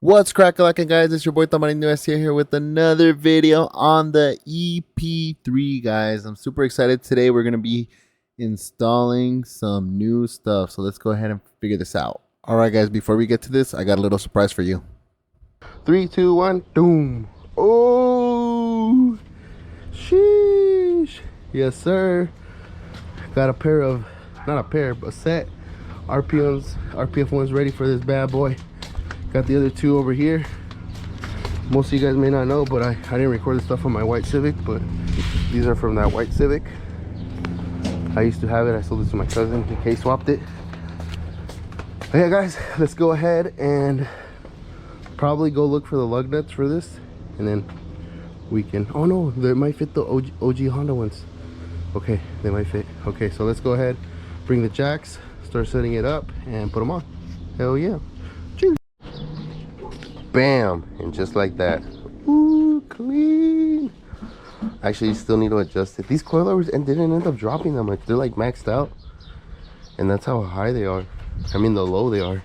What's crackalackin', guys? It's your boy Tamarindo Garcia here with another video on the EP3, guys. I'm super excited. Today we're going to be installing some new stuff. So let's go ahead and figure this out. All right, guys, before we get to this, I got a little surprise for you. 3, 2, 1, boom. Oh, sheesh. Yes, sir. Got a pair of, not a pair, but a set RPF ones ready for this bad boy. Got the other two over here. Most of you guys may not know, but I didn't record the stuff on my white Civic, but these are from that white Civic. I used to have it. I sold it to my cousin. He swapped it. But yeah, guys, let's go ahead and probably go look for the lug nuts for this, and then we can, oh no, they might fit the OG Honda ones. Okay, they might fit. Okay, so let's go ahead, bring the jacks, start setting it up, and put them on. Hell yeah. Cheers. Bam, and just like that. Ooh, clean. Actually, you still need to adjust it. These coilovers and didn't end up dropping that much. They're like maxed out, and that's how high they are. I mean, the low they are.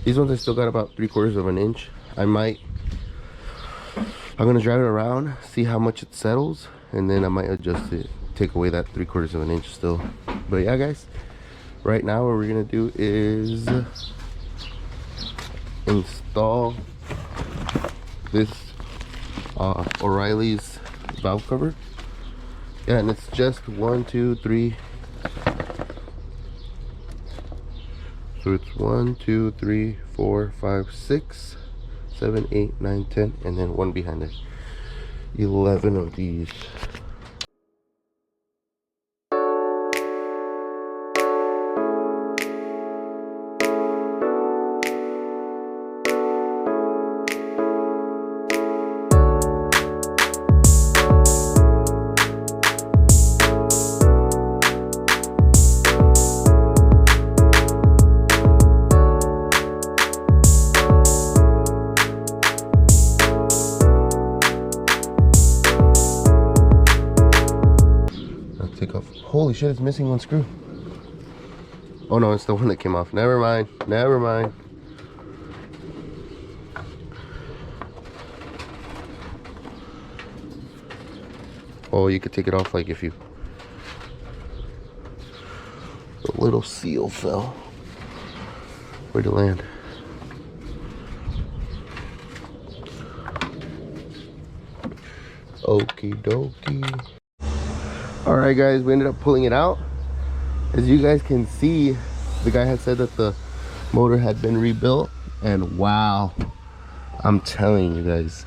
These ones I still got about 3/4 of an inch. I'm gonna drive it around, see how much it settles, and then I might adjust it, take away that 3/4 of an inch still. But yeah, guys, right now what we're gonna do is install this O'Reilly's valve cover. Yeah, and it's just 1, 2, 3. So it's 1, 2, 3, 4, 5, 6, 7, 8, 9, 10, and then one behind it. 11 of these. Holy shit, it's missing one screw. Oh no, it's the one that came off. Never mind, never mind. Oh, you could take it off like if you... The little seal fell. Where'd it land? Okie dokie. All right, guys, we ended up pulling it out. As you guys can see, the guy had said that the motor had been rebuilt, and wow, I'm telling you guys,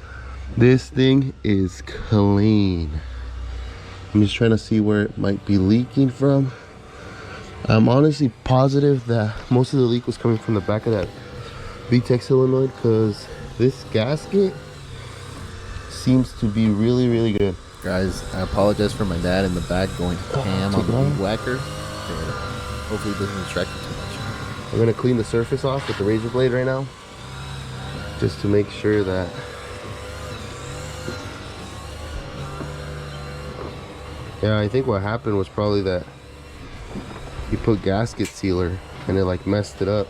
this thing is clean. I'm just trying to see where it might be leaking from. I'm honestly positive that most of the leak was coming from the back of that VTEC solenoid, because this gasket seems to be really, really good. Guys, I apologize for my dad in the back going ham on the weed whacker. Hopefully it doesn't distract you too much. I'm gonna clean the surface off with the razor blade right now, just to make sure that I think what happened was probably that you put gasket sealer and it like messed it up.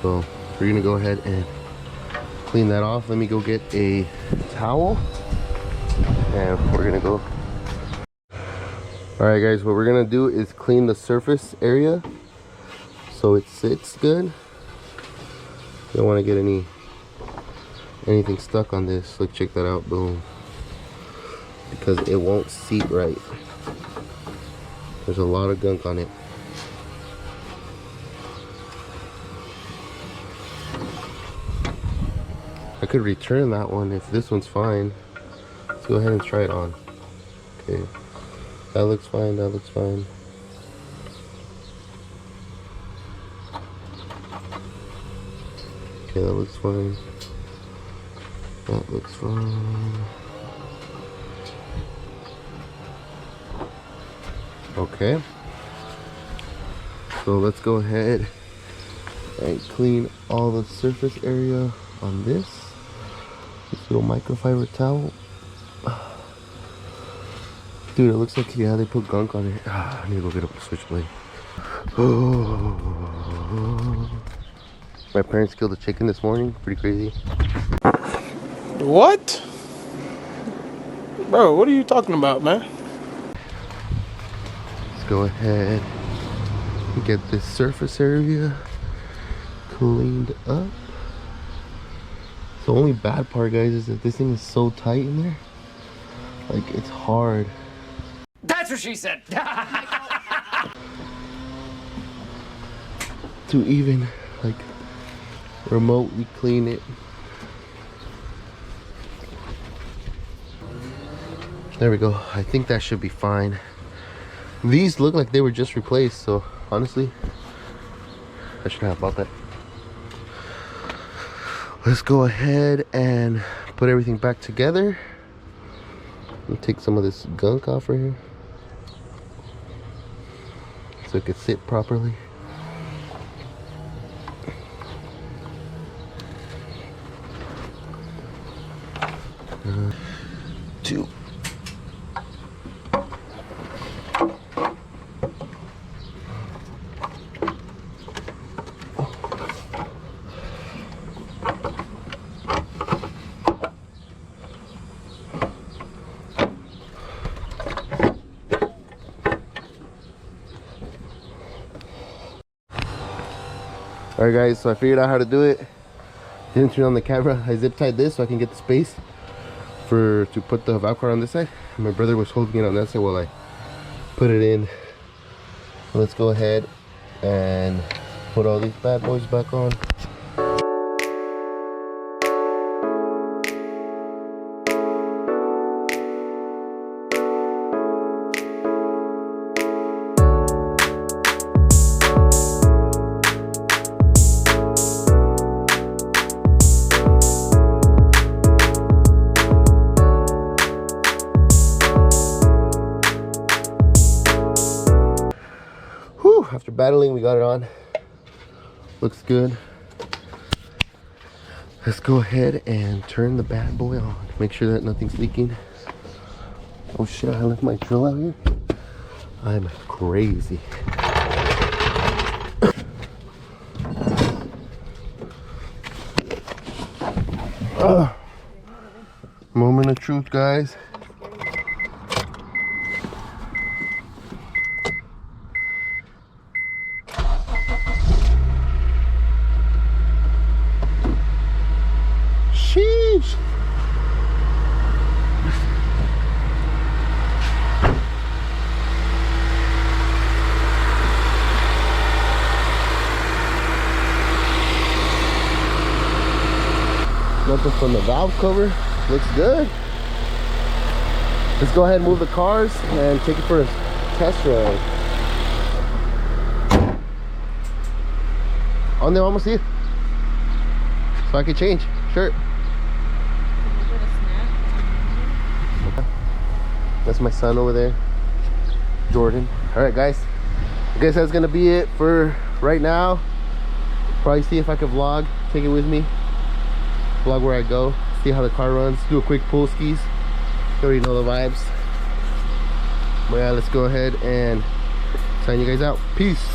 So we're gonna go ahead and clean that off. Let me go get a towel and we're gonna go. All right, guys, what we're gonna do is clean the surface area so it sits good. You don't want to get anything stuck on this. Like, check that out. Boom. Because it won't seat right. There's a lot of gunk on it. I could return that one if this one's fine. Let's go ahead and try it on. Okay, that looks fine, that looks fine. Okay, that looks fine. That looks fine. Okay, so let's go ahead and clean all the surface area on this little microfiber towel. Dude, it looks like, yeah, they put gunk on it. I need to go get a switchblade. Oh. My parents killed a chicken this morning. Pretty crazy. What? Bro, what are you talking about, man? Let's go ahead and get this surface area cleaned up. The only bad part, guys, is that this thing is so tight in there. Like, it's hard. That's what she said. To even, like, remotely clean it. There we go. I think that should be fine. These look like they were just replaced, so honestly, I should have bought that. Let's go ahead and put everything back together. And take some of this gunk off right here, so it could sit properly. Two. Alright guys, so I figured out how to do it. Didn't turn on the camera. I zip tied this so I can get the space to put the valve cord on this side. My brother was holding it on that side while I put it in. Let's go ahead and put all these bad boys back on. After battling, we got it on. Looks good. Let's go ahead and turn the bad boy on. Make sure that nothing's leaking. Oh shit, I left my drill out here. I'm crazy. Moment of truth, guys. Sheesh. Nothing from the valve cover. Looks good. Let's go ahead and move the cars and take it for a test ride. On there, vamos a ir. So I can change shirt. That's my son over there, Jordan. All right, guys. I guess that's gonna be it for right now. Probably see if I can vlog, take it with me, vlog where I go, see how the car runs, do a quick pull skis. You already know the vibes. But yeah, let's go ahead and sign you guys out. Peace.